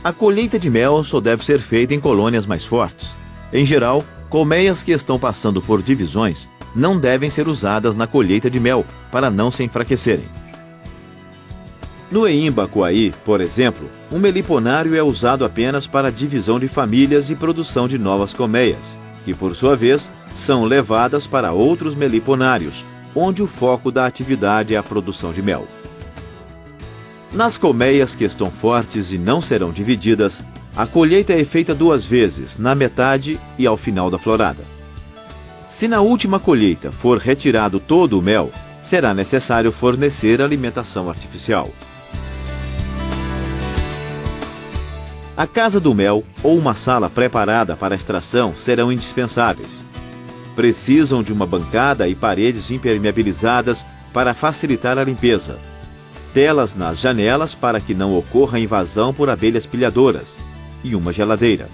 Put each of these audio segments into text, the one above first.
A colheita de mel só deve ser feita em colônias mais fortes. Em geral, colmeias que estão passando por divisões não devem ser usadas na colheita de mel para não se enfraquecerem. No Eimbacuaí, por exemplo, um meliponário é usado apenas para a divisão de famílias e produção de novas colmeias, que por sua vez são levadas para outros meliponários, onde o foco da atividade é a produção de mel. Nas colmeias que estão fortes e não serão divididas, a colheita é feita 2 vezes, na metade e ao final da florada. Se na última colheita for retirado todo o mel, será necessário fornecer alimentação artificial. A casa do mel ou uma sala preparada para a extração serão indispensáveis. Precisam de uma bancada e paredes impermeabilizadas para facilitar a limpeza. Telas nas janelas para que não ocorra invasão por abelhas pilhadoras. E uma geladeira.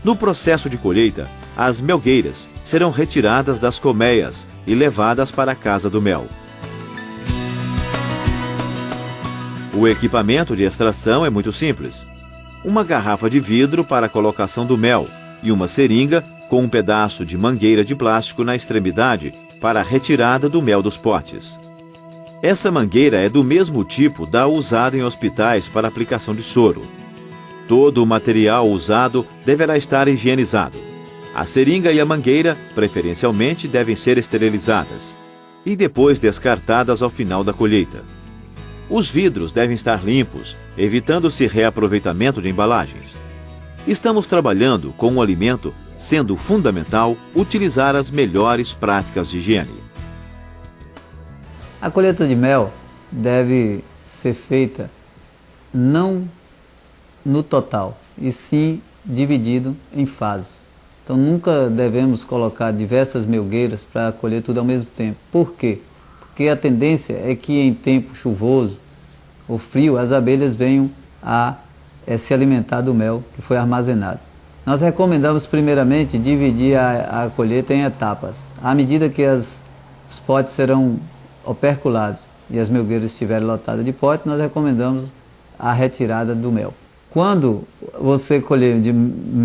No processo de colheita, as melgueiras serão retiradas das colmeias e levadas para a casa do mel. O equipamento de extração é muito simples. Uma garrafa de vidro para a colocação do mel e uma seringa com um pedaço de mangueira de plástico na extremidade para a retirada do mel dos potes. Essa mangueira é do mesmo tipo da usada em hospitais para aplicação de soro. Todo o material usado deverá estar higienizado. A seringa e a mangueira, preferencialmente, devem ser esterilizadas e depois descartadas ao final da colheita. Os vidros devem estar limpos, evitando-se reaproveitamento de embalagens. Estamos trabalhando com o alimento, sendo fundamental utilizar as melhores práticas de higiene. A colheita de mel deve ser feita não no total, e sim dividido em fases. Então nunca devemos colocar diversas melgueiras para colher tudo ao mesmo tempo. Por quê? Porque a tendência é que em tempo chuvoso ou frio as abelhas venham a se alimentar do mel que foi armazenado. Nós recomendamos primeiramente dividir a colheita em etapas. À medida que os potes serão operculados e as melgueiras estiverem lotadas de pote, nós recomendamos a retirada do mel. Quando você colher de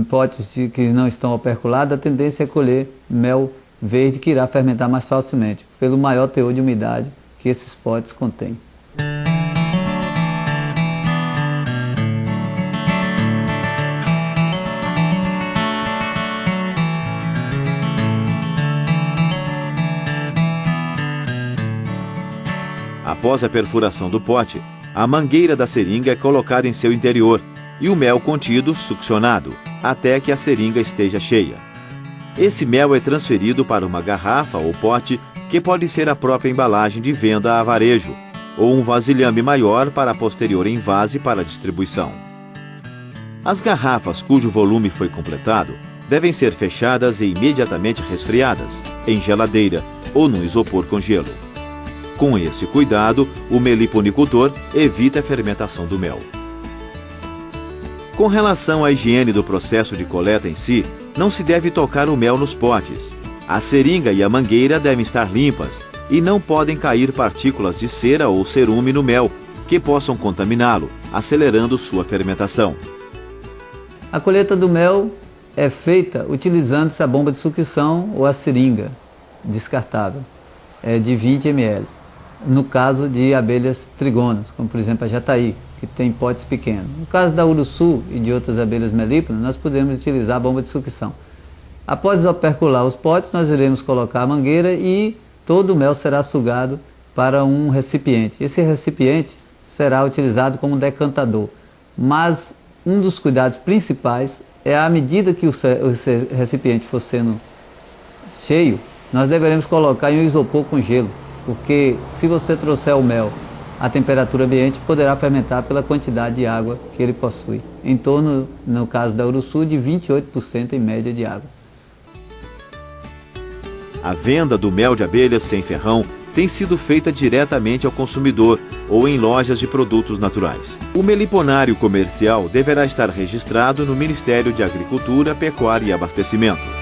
potes que não estão operculados, a tendência é colher mel verde que irá fermentar mais facilmente, pelo maior teor de umidade que esses potes contêm. Após a perfuração do pote, a mangueira da seringa é colocada em seu interior e o mel contido succionado, até que a seringa esteja cheia. Esse mel é transferido para uma garrafa ou pote, que pode ser a própria embalagem de venda a varejo, ou um vasilhame maior para posterior envase para distribuição. As garrafas cujo volume foi completado devem ser fechadas e imediatamente resfriadas, em geladeira ou no isopor com gelo. Com esse cuidado, o meliponicultor evita a fermentação do mel. Com relação à higiene do processo de coleta em si, não se deve tocar o mel nos potes. A seringa e a mangueira devem estar limpas e não podem cair partículas de cera ou cerume no mel, que possam contaminá-lo, acelerando sua fermentação. A colheita do mel é feita utilizando-se a bomba de sucção ou a seringa descartável, de 20 ml. No caso de abelhas trigonas, como por exemplo a jataí, que tem potes pequenos. No caso da uruçu e de outras abelhas melíponas, nós podemos utilizar a bomba de sucção. Após opercular os potes, nós iremos colocar a mangueira e todo o mel será sugado para um recipiente. Esse recipiente será utilizado como decantador. Mas um dos cuidados principais é, à medida que o recipiente for sendo cheio, nós deveremos colocar em um isopor com gelo. Porque se você trouxer o mel à temperatura ambiente, poderá fermentar pela quantidade de água que ele possui. Em torno, no caso da uruçu, de 28% em média de água. A venda do mel de abelhas sem ferrão tem sido feita diretamente ao consumidor ou em lojas de produtos naturais. O meliponário comercial deverá estar registrado no Ministério de Agricultura, Pecuária e Abastecimento.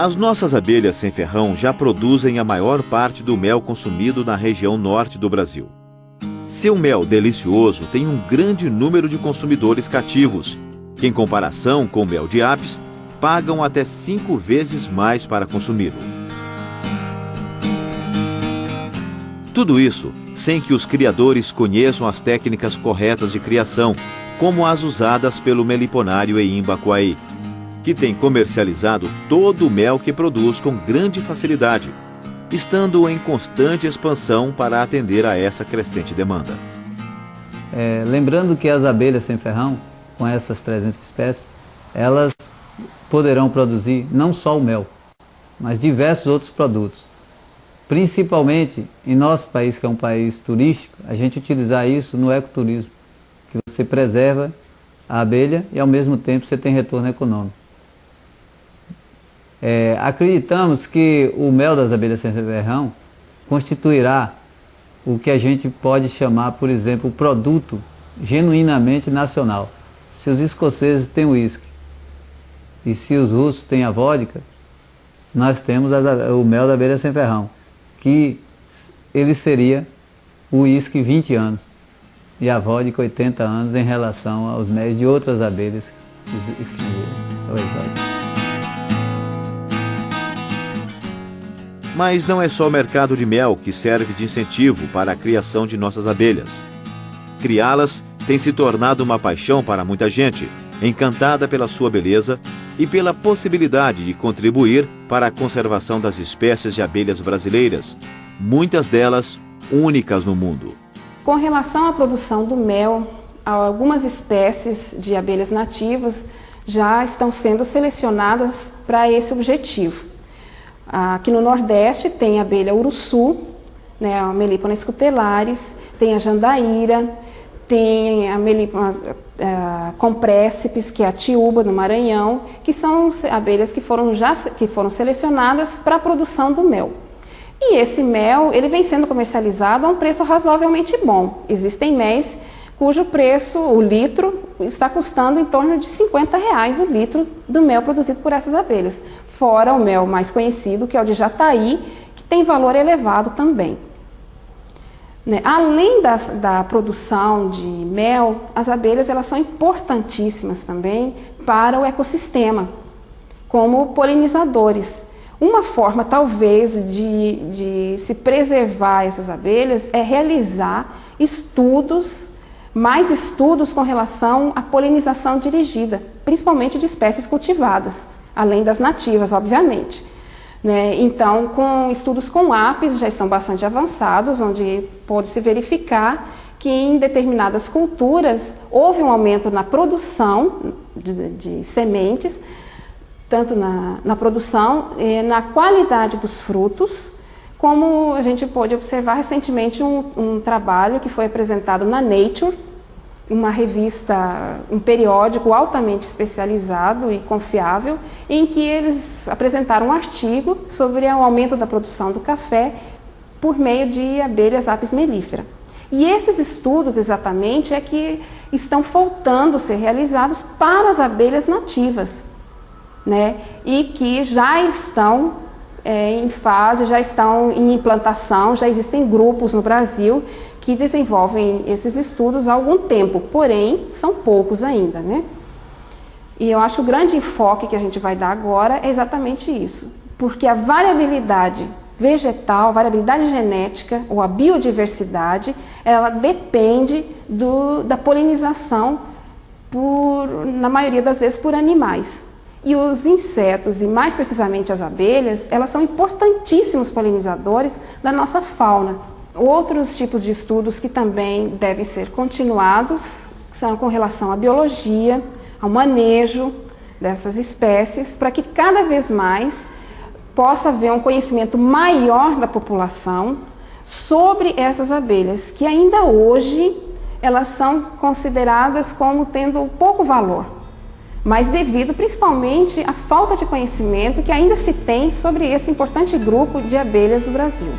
As nossas abelhas sem ferrão já produzem a maior parte do mel consumido na região norte do Brasil. Seu mel delicioso tem um grande número de consumidores cativos, que em comparação com o mel de apis, pagam até 5 vezes mais para consumi-lo. Tudo isso sem que os criadores conheçam as técnicas corretas de criação, como as usadas pelo meliponário Eimba Quaí, que tem comercializado todo o mel que produz com grande facilidade, estando em constante expansão para atender a essa crescente demanda. Lembrando que as abelhas sem ferrão, com essas 300 espécies, elas poderão produzir não só o mel, mas diversos outros produtos. Principalmente em nosso país, que é um país turístico, a gente utilizar isso no ecoturismo, que você preserva a abelha e ao mesmo tempo você tem retorno econômico. Acreditamos que o mel das abelhas sem ferrão constituirá o que a gente pode chamar, por exemplo, o produto genuinamente nacional. Se os escoceses têm o uísque e se os russos têm a vodka, nós temos o mel da abelha sem ferrão, que ele seria o uísque 20 anos e a vodka 80 anos em relação aos mel de outras abelhas estrangeiras ou exóticas. Mas não é só o mercado de mel que serve de incentivo para a criação de nossas abelhas. Criá-las tem se tornado uma paixão para muita gente, encantada pela sua beleza e pela possibilidade de contribuir para a conservação das espécies de abelhas brasileiras, muitas delas únicas no mundo. Com relação à produção do mel, algumas espécies de abelhas nativas já estão sendo selecionadas para esse objetivo. Aqui no Nordeste tem a abelha uruçu, né, a Melipona scutellariis, tem a jandaíra, tem a Melipona compréscipes, que é a tiúba no Maranhão, que são abelhas que foram selecionadas para a produção do mel. E esse mel ele vem sendo comercializado a um preço razoavelmente bom. Existem méis cujo preço, o litro, está custando em torno de R$50 o litro do mel produzido por essas abelhas. Fora o mel mais conhecido, que é o de Jataí, que tem valor elevado também. Além da produção de mel, as abelhas elas são importantíssimas também para o ecossistema, como polinizadores. Uma forma, talvez, de se preservar essas abelhas é realizar mais estudos com relação à polinização dirigida, principalmente de espécies cultivadas, além das nativas, obviamente. Então, com estudos com apis já estão bastante avançados, onde pode-se verificar que em determinadas culturas houve um aumento na produção de sementes, tanto na produção e na qualidade dos frutos, como a gente pôde observar recentemente um trabalho que foi apresentado na Nature, uma revista, um periódico altamente especializado e confiável, em que eles apresentaram um artigo sobre o aumento da produção do café por meio de abelhas apis mellifera. E esses estudos, exatamente, é que estão faltando ser realizados para as abelhas nativas, e que já estão em fase, já estão em implantação, já existem grupos no Brasil que desenvolvem esses estudos há algum tempo, porém são poucos ainda, E eu acho que o grande enfoque que a gente vai dar agora é exatamente isso, porque a variabilidade vegetal, a variabilidade genética ou a biodiversidade, ela depende da polinização, na maioria das vezes, por animais. E os insetos, e mais precisamente as abelhas, elas são importantíssimos polinizadores da nossa fauna. Outros tipos de estudos que também devem ser continuados são com relação à biologia, ao manejo dessas espécies, para que cada vez mais possa haver um conhecimento maior da população sobre essas abelhas, que ainda hoje elas são consideradas como tendo pouco valor, mas devido principalmente à falta de conhecimento que ainda se tem sobre esse importante grupo de abelhas no Brasil.